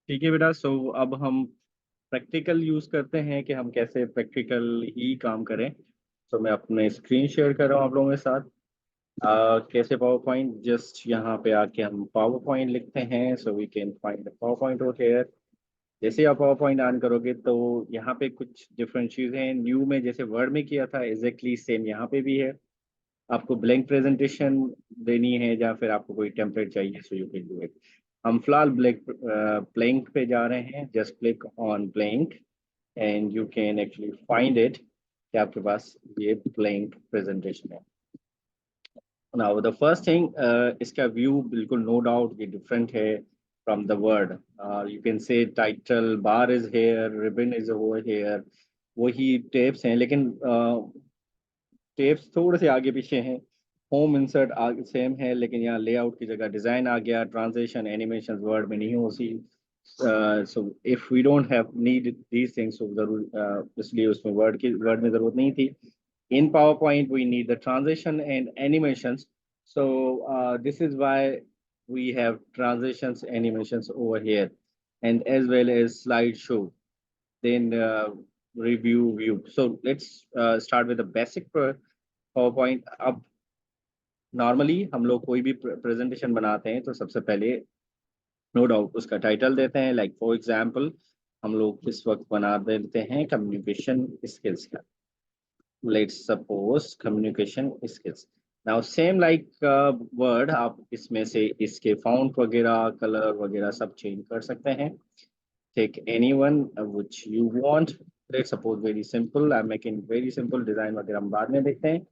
ठीक है बेटा। सो अब हम प्रैक्टिकल यूज करते हैं कि हम कैसे प्रैक्टिकल ही काम करें। तो मैं अपने स्क्रीन शेयर कर रहा हूँ आप लोगों के साथ। कैसे पावर पॉइंट, जस्ट यहाँ पे आके हम पावर पॉइंट लिखते हैं। So we can find power point over here. जैसे आप पावर पॉइंट ऑन करोगे तो यहाँ पे कुछ डिफरेंट चीज़ें हैं। न्यू में जैसे वर्ड में किया था एग्जैक्टली सेम यहाँ पे भी है। आपको ब्लैंक प्रेजेंटेशन देनी है या फिर आपको कोई टेम्पलेट चाहिए, सो यू कैन डू इट। हम फिलहाल ब्लैंक पे जा रहे हैं। Just click on blank and you can actually find it कि आपके पास ये ब्लैंक प्रेजेंटेशन है। नाउ द फर्स्ट थिंग, इसका व्यू बिल्कुल नो डाउट ये डिफरेंट है from the word. You can say title bar is here, ribbon is over here. वही tapes हैं लेकिन टेप्स थोड़े से आगे पीछे हैं। होम इंसर्ट आगे सेम है लेकिन यहाँ लेआउट की जगह डिजाइन आ गया। ट्रांजेक्शन एनिमेशन वर्ड में नहीं होती। So if we don't have need these things, तो जरूर इसलिए उसमें वर्ड में जरूरत नहीं थी। In PowerPoint, we need the transition and animations. So this is why we have transitions, animations over here, and as well as slideshow. Then review view. So let's start with the basic PowerPoint. अब normally हम लोग कोई भी presentation बनाते हैं तो सबसे पहले नो डाउट उसका टाइटल देते हैं। लाइक फॉर एग्जांपल हम लोग इस वक्त बना देते हैं कम्युनिकेशन स्किल्स का। Let's suppose communication skills. Now same like word, आप इसमें से इसके फाउंट वगैरह कलर वगैरह सब चेंज कर सकते हैं। Take any one which you want. Let's suppose very simple, I am making very simple. Design वगैरह हम बाद में देखते हैं।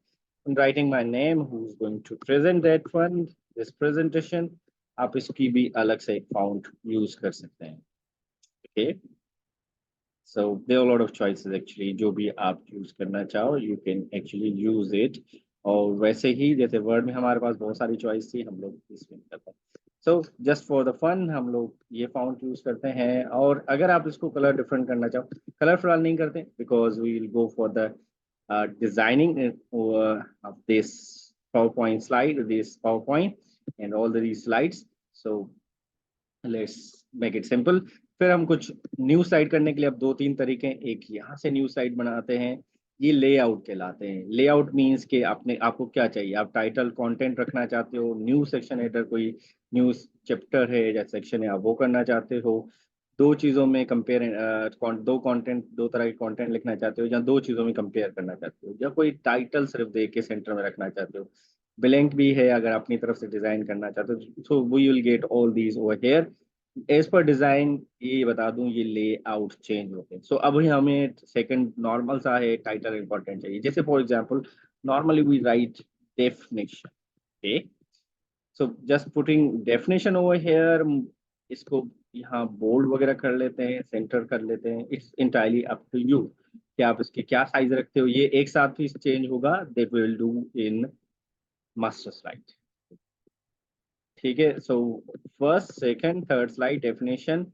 I'm writing my name, who's going to present that one, this presentation। आप इसकी भी अलग से एक फाउंट यूज कर सकते हैं। Okay, so there are lot of choices actually. जो भी आप यूज करना चाहो you can actually use it. और वैसे ही जैसे वर्ड में हमारे पास बहुत सारी चॉइस थी, हम लोग इसमें करते हैं। So just for the fun हम लोग ये फाउंट यूज करते हैं। और अगर आप इसको कलर डिफरेंट करना चाहो, कलर फिलहाल नहीं करते because we will go for the designing of this PowerPoint slide, this PowerPoint and all these slides. So let's make it simple. फिर हम कुछ न्यू स्लाइड करने के लिए अब दो तीन तरीके हैं। एक यहाँ से न्यू स्लाइड बनाते हैं, ये लेआउट कहलाते हैं। लेआउट मीन्स के आपने आपको क्या चाहिए, आप टाइटल कंटेंट रखना चाहते हो, न्यू सेक्शन हेडर कोई न्यू चैप्टर है या सेक्शन है आप वो करना चाहते हो। दो चीज़ों में कंपेयर, दो कंटेंट, दो तरह के कंटेंट लिखना चाहते हो या दो चीज़ों में कंपेयर करना चाहते हो, या कोई टाइटल सिर्फ दे के सेंटर में रखना चाहते हो। ब्लैंक भी है अगर अपनी तरफ से डिजाइन करना चाहते हो। So we will get all these over here. As per design ये बता दूं, ये लेआउट चेंज होते हैं। सो अभी हमें सेकंड नॉर्मल सा है, टाइटल इंपॉर्टेंट चाहिए। जैसे for example normally we write definition. Okay, so just putting definition over here. इसको यहाँ बोल्ड वगैरह कर लेते हैं, सेंटर कर लेते हैं। It's entirely up to you कि आप इसके क्या साइज रखते हो। ये एक साथ भी चेंज होगा, that will do in master slide. ठीक है, so first second third slide definition.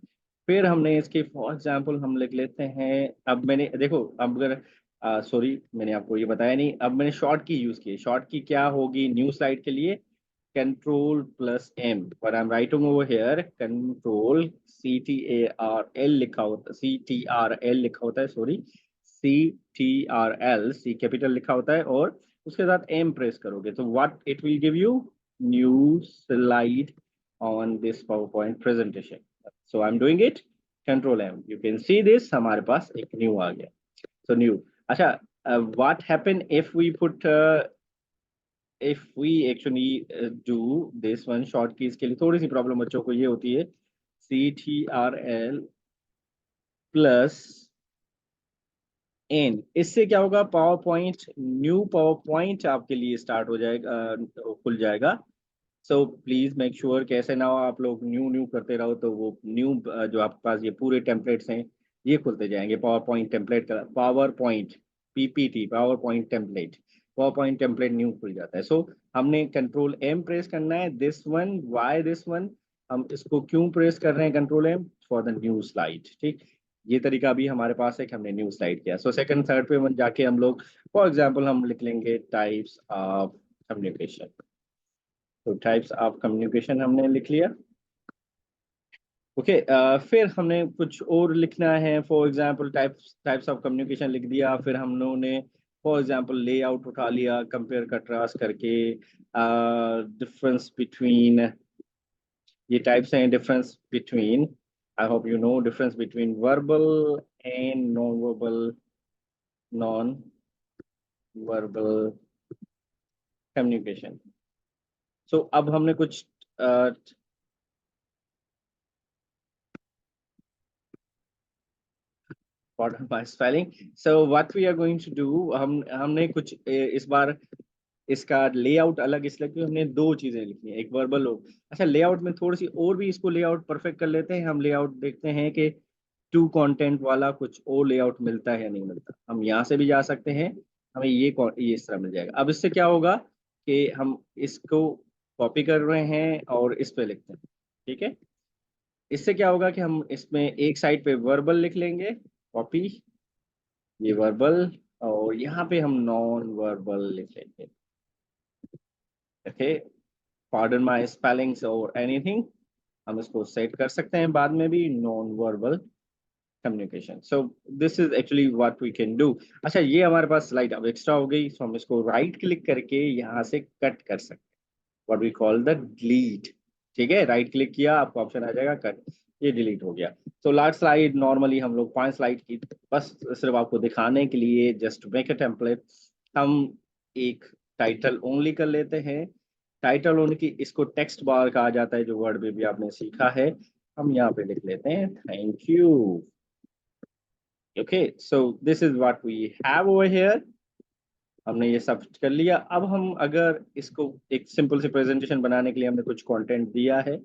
फिर हमने इसके फॉर एग्जांपल हम लिख लेते हैं। अब मैंने देखो, अब अगर सॉरी मैंने आपको ये बताया नहीं, अब मैंने शॉर्ट की यूज की। शॉर्ट की क्या होगी न्यू स्लाइड के लिए, कंट्रोल प्लस एम। पर I am writing over here control CTARL लिखा होता, CTRL लिखा होता है, सॉरी CTRL, सी कैपिटल लिखा होता है और उसके साथ एम प्रेस करोगे तो what it will give you, new slide on this PowerPoint presentation. So I'm doing it, Control M. You can see this, हमारे पास एक new आ गया। So new। अच्छा, what happen if we actually do this one short keys के लिए थोड़ी सी problem बच्चों को ये होती है, CTRL प्लस एन। इससे क्या होगा, power point, new power point आपके लिए स्टार्ट हो जाएगा, खुल जाएगा। सो प्लीज मेक श्योर कैसे ना हो आप लोग न्यू न्यू करते रहो तो वो न्यू जो आपके पास ये पूरे टेम्पलेट्स हैं ये खुलते जाएंगे। पावर पॉइंट टेम्पलेट का, power point PPT, power point template, power point template new खुल जाता है। सो हमने कंट्रोल एम प्रेस करना है। This one, why this one, हम इसको क्यों प्रेस कर रहे हैं control M, for the new slide. ठीक, ये तरीका भी हमारे पास है कि हमने न्यू स्लाइड किया। सो सेकंड थर्ड पे जाके हम लोग फॉर एग्जांपल हम लिख लेंगे टाइप्स ऑफ कम्युनिकेशन। तो टाइप्स ऑफ कम्युनिकेशन हमने लिख लिया। ओके फिर हमने कुछ और लिखना है, for example types of communication लिख दिया, फिर हम लोगों ने फॉर एग्जांपल लेआउट उठा लिया, कंपेयर कंट्रास्ट करके, डिफरेंस बिटवीन, ये टाइप्स हैं, difference between, I hope you know, difference between verbal and non verbal communication. So अब हमने कुछ pardon my spelling. So what we are going to do, हमने कुछ इस बार इसका लेआउट अलग इसलिए क्योंकि हमने दो चीजें लिखी हैं, एक वर्बल हो। अच्छा, लेआउट में थोड़ी सी और भी इसको लेआउट परफेक्ट कर लेते हैं। हम लेआउट देखते हैं कि टू कंटेंट वाला कुछ और लेआउट मिलता है या नहीं मिलता। हम यहाँ से भी जा सकते हैं, हमें ये इस तरह मिल जाएगा। अब इससे क्या होगा कि हम इसको कॉपी कर रहे हैं और इस पे लिखते हैं, ठीक है। इससे क्या होगा कि हम इसमें एक साइड पे वर्बल लिख लेंगे, कॉपी, ये वर्बल, और यहाँ पे हम नॉन वर्बल लिख लेंगे। ओके, पार्डन माय स्पेलिंग्स और एनीथिंग, हम इसको सेट कर सकते हैं बाद में भी, non verbal communication. So this is actually what we can do. अच्छा, ये हमारे पास स्लाइड अब एक्स्ट्रा हो गई, तो हम इसको राइट क्लिक करके यहाँ से कट कर सकते हैं, what we call the delete. ठीक है, राइट क्लिक किया, आपको ऑप्शन आ जाएगा कट, ये डिलीट हो गया। तो लास्ट स्लाइड, नॉर्मली हम लोग 5 स्लाइड की, बस सिर्फ आपको दिखाने के लिए, जस्ट मेक अ टेम्पलेट, हम एक टाइटल ओनली कर लेते हैं। टाइटल ओनली की इसको टेक्स्ट बार कहा जाता है, जो वर्ड में भी आपने सीखा है। हम यहाँ पे लिख लेते हैं thank you. Okay, so this is what we have over here. हमने ये सब कर लिया। अब हम अगर इसको एक सिंपल सी प्रेजेंटेशन बनाने के लिए हमने कुछ कंटेंट दिया है,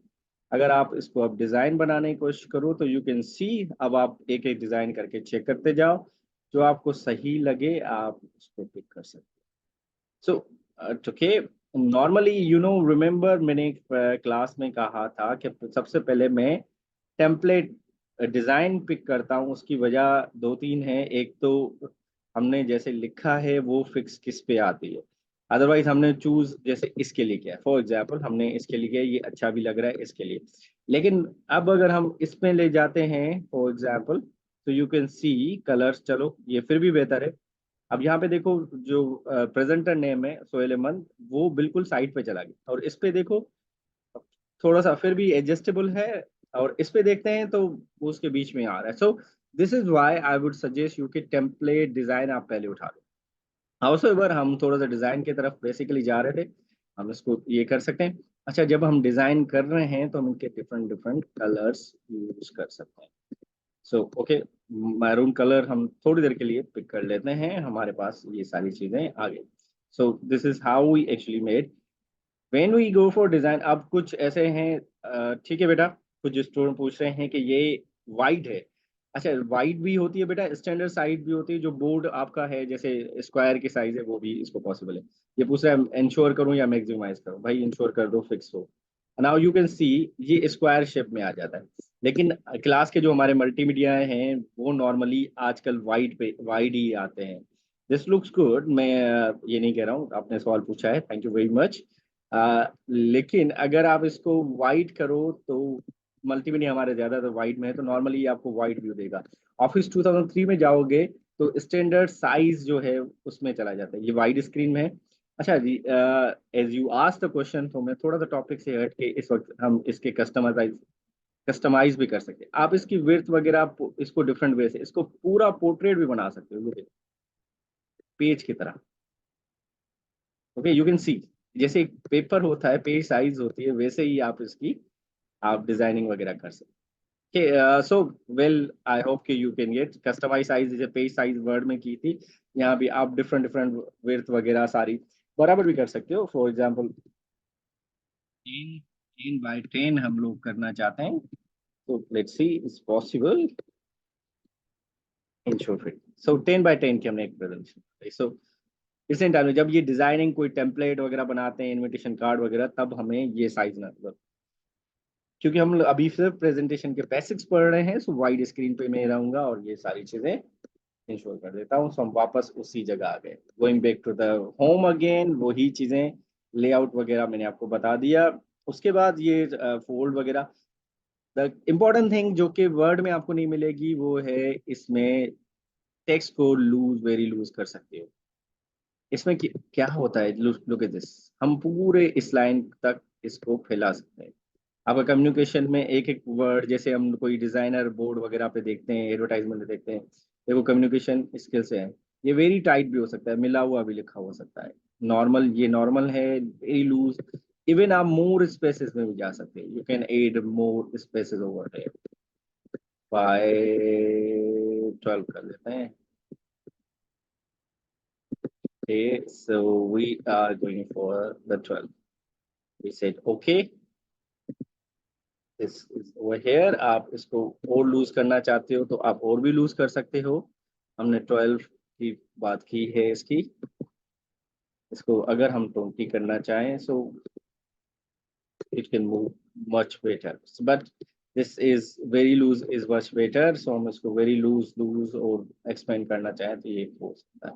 अगर आप इसको अब डिजाइन बनाने की कोशिश करो तो यू कैन सी, अब आप एक एक डिजाइन करके चेक करते जाओ, जो आपको सही लगे आप उसको पिक कर सकते हो। So okay, normally you know remember, मैंने क्लास में कहा था कि सबसे पहले मैं टेम्पलेट डिजाइन पिक करता हूँ। उसकी वजह दो तीन है, एक तो हमने जैसे लिखा है वो फिक्स किस पे आती है, अदरवाइज हमने चूज जैसे इसके लिए किया है, फॉर एग्जाम्पल हमने इसके लिए किया, ये अच्छा भी लग रहा है इसके लिए। लेकिन अब अगर हम इसमें ले जाते हैं फॉर एग्जाम्पल, तो यू कैन सी कलर्स, चलो ये फिर भी बेहतर है। अब यहाँ पे देखो, जो प्रेजेंटर नेम है सोहेल अहमद, वो बिल्कुल साइड पे चला गया, और इस पे देखो थोड़ा सा फिर भी एडजस्टेबल है, और इस पे देखते हैं तो वो उसके बीच में आ रहा है। सो this is why I would suggest you कि टेम्पलेट डिजाइन आप पहले उठा लो। हाउसएवर हम थोड़ा सा डिजाइन की तरफ बेसिकली जा रहे थे, हम इसको ये कर सकते हैं। अच्छा, जब हम डिजाइन कर रहे हैं तो हम इनके डिफरेंट डिफरेंट कलर्स यूज कर सकते हैं। सो ओके, मैरून कलर हम थोड़ी देर के लिए पिक कर लेते हैं, हमारे पास ये सारी चीजें आ गई। So this is how we actually made when we go for design. अब कुछ ऐसे हैं, ठीक है बेटा, कुछ स्टूडेंट पूछ रहे हैं कि ये वाइड है। अच्छा, वाइड भी होती है बेटा, स्टैंडर्ड साइज भी होती है, जो बोर्ड आपका है जैसे स्क्वायर की साइज है वो भी इसको पॉसिबल है। ये पूछ रहा है इंश्योर करूं या मैक्सिमाइज करूं, भाई इंश्योर कर दो, फिक्स हो। नाउ यू कैन सी ये स्क्वायर शेप में आ जाता है। लेकिन क्लास के जो हमारे मल्टीमीडिया हैं वो नॉर्मली आजकल वाइड ही आते हैं। दिस लुक्स गुड, मैं ये नहीं कह रहा हूँ, आपने सवाल पूछा है, थैंक यू वेरी मच। लेकिन अगर आप इसको वाइड करो तो मल्टीमीडिया हमारे ज्यादातर वाइड में है, तो नॉर्मली आपको वाइड व्यू देगा। ऑफिस 2003 में जाओगे तो स्टैंडर्ड साइज जो है उसमें चला जाता है, ये वाइड स्क्रीन में है। अच्छा जी, as you asked the question, तो मैं थोड़ा सा टॉपिक से हट के इस वक्त हम इसके कस्टमाइज भी कर सकते हैं। आप इसकी विड्थ वगैरह इसको डिफरेंट वे से इसको पूरा पोर्ट्रेट भी बना सकते हो, ये पेज की तरह। ओके, यू कैन सी, जैसे एक पेपर होता है, पेज साइज होती है, वैसे ही आप इसकी आप डिजाइनिंग वगैरह कर सकते हैं। सो वेल, आई होप कि you can get customise size, जैसे पेज साइज वर्ड में की थी, यहाँ भी आप डिफरेंट डिफरेंट विड्थ वगैरह सारी बराबर भी कर सकते हो। फॉर एग्जाम्पल 10 10 बाय 10 हम लोग करना चाहते हैं, तो let's see is possible in short fit. So 10 by 10 की हमने एक प्रेजेंटेशन। सो इस टाइम में जब ये डिजाइनिंग कोई टेम्पलेट वगैरह बनाते हैं, इनविटेशन कार्ड वगैरह, तब हमें ये साइज ना, क्योंकि हम अभी सिर्फ प्रेजेंटेशन के बेसिक्स पढ़ रहे हैं, सो वाइड स्क्रीन पे मैं रहूंगा और ये सारी चीजें इंश्योर कर देता हूँ। सो हम वापस उसी जगह आ गए, going back to the home again, वही चीजें, लेआउट वगैरह मैंने आपको बता दिया। उसके बाद ये फोल्ड वगैरह, द इम्पोर्टेंट थिंग जो कि वर्ड में आपको नहीं मिलेगी वो है इसमें टेक्स्ट को वेरी लूज कर सकते हो। इसमें क्या होता है, लुक एट दिस, हम पूरे इस लाइन तक इसको फैला सकते हैं। आपका कम्युनिकेशन में एक एक वर्ड, जैसे हम कोई डिजाइनर बोर्ड वगैरह पे देखते हैं, एडवर्टाइजमेंट में देखते हैं, देखो कम्युनिकेशन स्किल से है। ये वेरी टाइट भी हो सकता है, मिला हुआ भी लिखा हो सकता है। नॉर्मल, ये नॉर्मल है, वेरी लूज। इवन आप मोर स्पेसेस में भी जा सकते हैं, you can add more spaces over there. By 12 कर लेते हैं। Okay, so we are going for the 12. We said okay, this is over here. आप इसको और लूज करना चाहते हो तो आप और भी लूज कर सकते हो। हमने 12 की बात की है इसकी। इसको अगर हम 20 करना चाहें, so it can move much better. But this is very loose is much better. So हम इसको very loose और expand करना चाहें तो ये हो सकता है।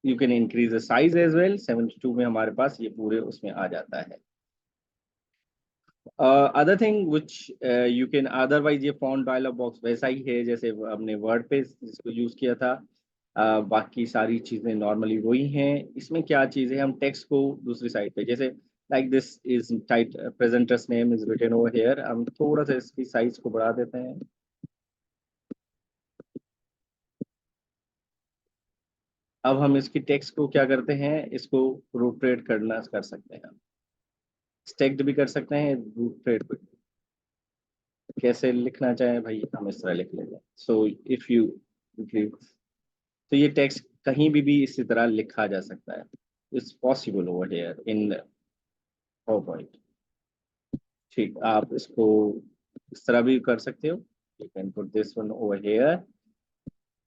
You can increase the size as well. 72 में हमारे पास ये पूरे उसमें आ जाता है। Other thing which you can otherwise, ये फॉन्ट डायलॉग बॉक्स वैसा ही है जैसे हमने वर्ड पे इसको यूज किया था। बाकी सारी चीजें नॉर्मली वही हैं। इसमें क्या चीज है, हम टेक्स्ट को दूसरी साइड पे, जैसे like this is tight presenters name is written over here, हम थोड़ा सा इसकी साइज को बढ़ा देते हैं। अब हम इसकी टेक्स्ट को क्या करते हैं, इसको रूटरेट करना कर सकते हैं, स्टेक्ड भी कर सकते हैं, रूटरेट भी। कैसे लिखना चाहें भाई, हम इस तरह लिख लेंगे। सो इफ यू, तो ये टेक्स्ट कहीं भी इसी तरह लिखा जा सकता है। It's possible over here in PowerPoint. ठीक, आप इसको इस तरह भी कर सकते हो। You can put this one over here.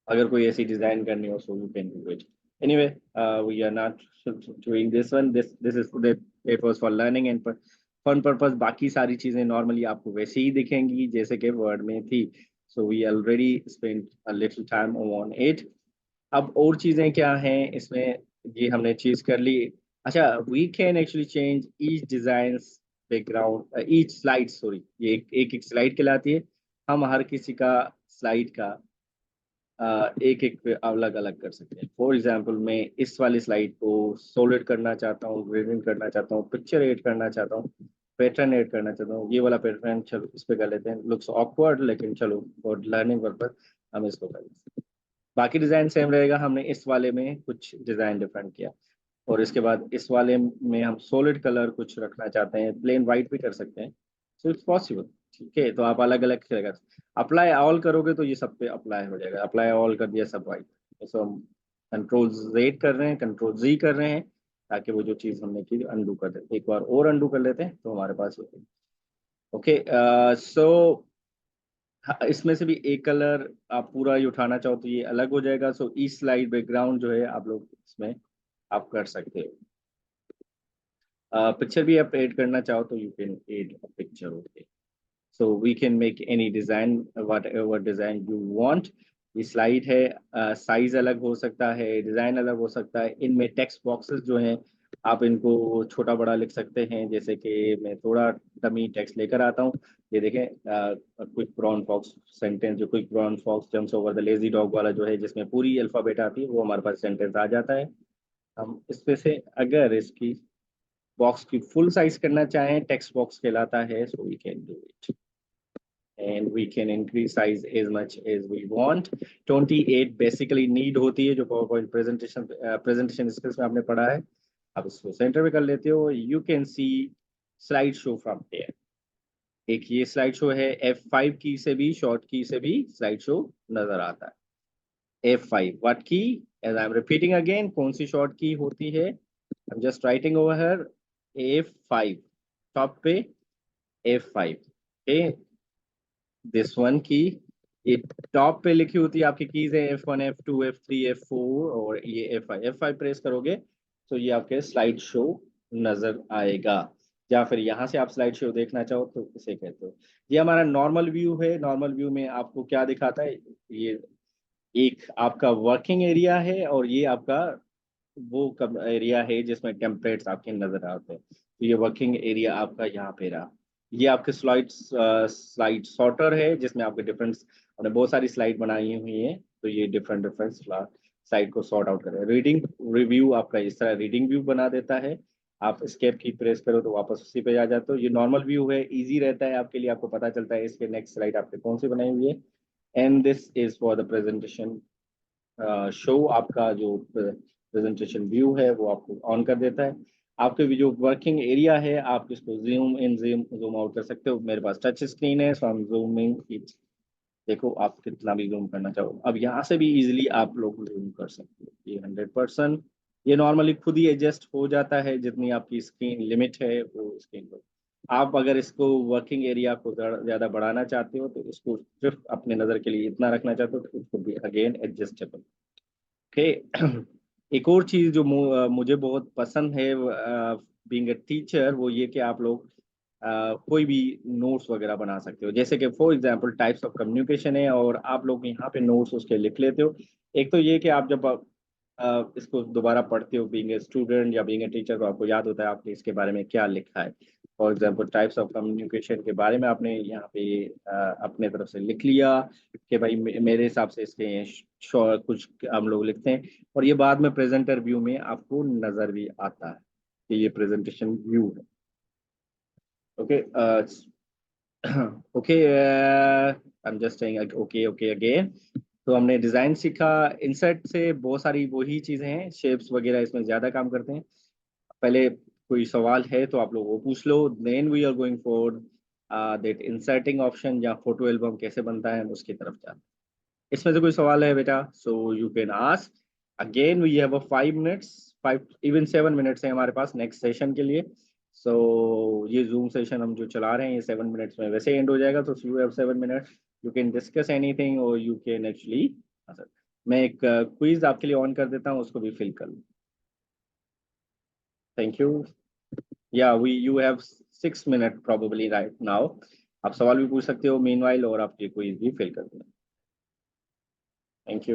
अगर कोई ऐसी डिजाइन करनी हो so you can do it. Anyway, we are not doing this one, this is it was for learning and fun purpose. बाकी सारी चीजें नॉर्मली आपको वैसे ही दिखेंगी जैसे कि वर्ड में थी। So we already spend a little time on it. अब और चीजें क्या हैं इसमें, ये हमने चीज कर ली। अच्छा, we can actually change each design background, each slide, sorry, ये एक एक स्लाइड कहलाती है। हम हर किसी का स्लाइड का एक एक अलग अलग कर सकते हैं। फॉर एग्जाम्पल, मैं इस वाली स्लाइड को सॉलिड करना चाहता हूँ, ग्रेडियंट करना चाहता हूँ, पिक्चर ऐड करना चाहता हूँ, पैटर्न ऐड करना चाहता हूँ। ये वाला पैटर्न चलो इस पे कर लेते हैं, लुक्स ऑकवर्ड लेकिन चलो फॉर लर्निंग पर्पज हम इसको कर लेते हैं। बाकी डिजाइन सेम रहेगा, हमने इस वाले में कुछ डिजाइन डिफरेंट किया। और इसके बाद इस वाले में हम सॉलिड कलर कुछ रखना चाहते हैं, प्लेन वाइट भी कर सकते हैं। So it's possible. ठीक है, तो आप अलग अलग करेगा। अप्लाई ऑल करोगे तो ये सब पे अप्लाई हो जाएगा। अप्लाई ऑल कर दिया सब वाइट। सो हम कंट्रोल जेड कर रहे हैं, कंट्रोल जी कर रहे हैं, ताकि वो जो चीज़ हमने की अंडू कर दे। एक बार और अंडू कर लेते हैं तो हमारे पास ओके। सो इसमें से भी एक कलर आप पूरा ही उठाना चाहो तो ये अलग हो जाएगा। सो ई स्लाइड बैकग्राउंड जो है आप लोग इसमें आप कर सकते हो। पिक्चर भी आप ऐड करना चाहो तो you can add a picture. Okay, so we can make any design, whatever design you want. ये स्लाइड है, साइज अलग हो सकता है, डिजाइन अलग हो सकता है। इनमें टेक्स्ट बॉक्सेस जो हैं आप इनको छोटा बड़ा लिख सकते हैं। जैसे कि मैं थोड़ा डमी टेक्स्ट लेकर आता हूँ। ये देखें, क्विक ब्राउन फॉक्स सेंटेंस, जो quick brown fox jumps over the lazy dog वाला जो है, जिसमें पूरी अल्फाबेट आती है, वो हमारे पास सेंटेंस आ जाता है। हम इसमें से अगर इसकी बॉक्स की फुल साइज करना चाहें, टेक्स्ट बॉक्स कहलाता है, so we can do it and we can increase size as much as we want. 28 basically need होती है, जो पावर पॉइंट प्रेजेंटेशन स्किल्स में आपने पढ़ा है। आप इसको सेंटर में कर लेते हो। You can see slide show from there. एक ये स्लाइड शो है, F5 की से भी, शॉर्ट की से भी स्लाइड शो नजर आता है। F5 what key, as I am repeating again, कौन सी शॉर्ट की होती है, I am just writing over here F5, top पे F5। ओके, दिस वन की, ये टॉप पे लिखी होती है आपकी कीज है, F1 F2 F3 F4, और ये F5 प्रेस करोगे तो ये आपके स्लाइड शो नजर आएगा। या फिर यहाँ से आप स्लाइड शो देखना चाहो तो इसे कहते हो। ये हमारा नॉर्मल व्यू है। नॉर्मल व्यू में आपको क्या दिखाता है, ये एक आपका वर्किंग एरिया है और ये आपका वो कब एरिया है जिसमें टेम्पलेट्स आपके नजर आते हैं। तो ये वर्किंग एरिया आपका यहाँ पे रहा। ये आपके स्लाइड सॉर्टर है जिसमें आपके डिफरेंट, हमने बहुत सारी स्लाइड बनाई हुई है, तो ये डिफरेंट डिफरेंट स्लाइड को सॉर्ट आउट करें। रीडिंग रिव्यू आपका इस तरह रीडिंग व्यू बना देता है। आप एस्केप की प्रेस करो तो वापस उसी पे आ जाते हो। ये नॉर्मल व्यू है, इजी रहता है आपके लिए, आपको पता चलता है इसके नेक्स्ट स्लाइड आपके कौन सी बनाई हुई है। And this is for the presentation show. आपका जो प्रेजेंटेशन व्यू है वो आपको ऑन कर देता है। आपके भी जो वर्किंग एरिया है आप इसको जूम इन जूम आउट कर सकते हो। मेरे पास टच स्क्रीन है, सो आई एम जूमिंग इट। देखो आप कितना भी जूम करना चाहो, अब यहाँ से भी इजीली आप लोग जूम कर सकते हो। ये 100%, ये नॉर्मली खुद ही एडजस्ट हो जाता है जितनी आपकी स्क्रीन लिमिट है वो स्क्रीन पर। आप अगर इसको वर्किंग एरिया को ज़्यादा बढ़ाना चाहते हो तो इसको सिर्फ अपने नज़र के लिए इतना रखना चाहते हो तो इसको भी अगेन एडजस्टेबल। ओके। एक और चीज़ जो मुझे बहुत पसंद है बीइंग अ टीचर, वो ये कि आप लोग कोई भी नोट्स वगैरह बना सकते हो। जैसे कि for example types of communication है और आप लोग यहाँ पे नोट्स उसके लिख लेते हो। एक तो ये कि आप जब इसको दोबारा पढ़ते हो बीइंग ए स्टूडेंट या बीइंग ए टीचर, तो आपको याद होता है आपने इसके बारे में क्या लिखा है। For example types of communication के बारे में आपने यहाँ पे अपने तरफ से लिख लिया कि भाई मेरे हिसाब से इसके कुछ हम लोग लिखते हैं, और ये बाद में प्रेजेंटर व्यू में आपको नजर भी आता है कि ये प्रेजेंटेशन व्यू है। Okay. Okay, I am just saying okay okay again. तो हमने डिजाइन सीखा। इंसर्ट से बहुत सारी वही चीजें हैं, शेप्स वगैरह इसमें ज्यादा काम करते हैं। पहले कोई सवाल है तो आप लोग वो पूछ लो, then we are going for that inserting option या फोटो एल्बम कैसे बनता है हम उसकी तरफ जाते हैं। इसमें से कोई सवाल है बेटा, so you can ask. Again we have a 5 minutes, 5 even 7 minutes है हमारे पास नेक्स्ट सेशन के लिए। सो ये जूम सेशन हम जो चला रहे हैं ये 7 मिनट्स में वैसे एंड हो जाएगा, तो you have 7 minutes, you can discuss anything और यू कैन एक्चुअली। मैं एक क्विज आपके लिए ऑन कर देता हूँ, उसको भी फिल कर लो। Thank you. Yeah we you have 6 minute probably right now. आप सवाल भी पूछ सकते हो मीनवाइल, और आप ये क्विज भी फिल कर देना। Thank you.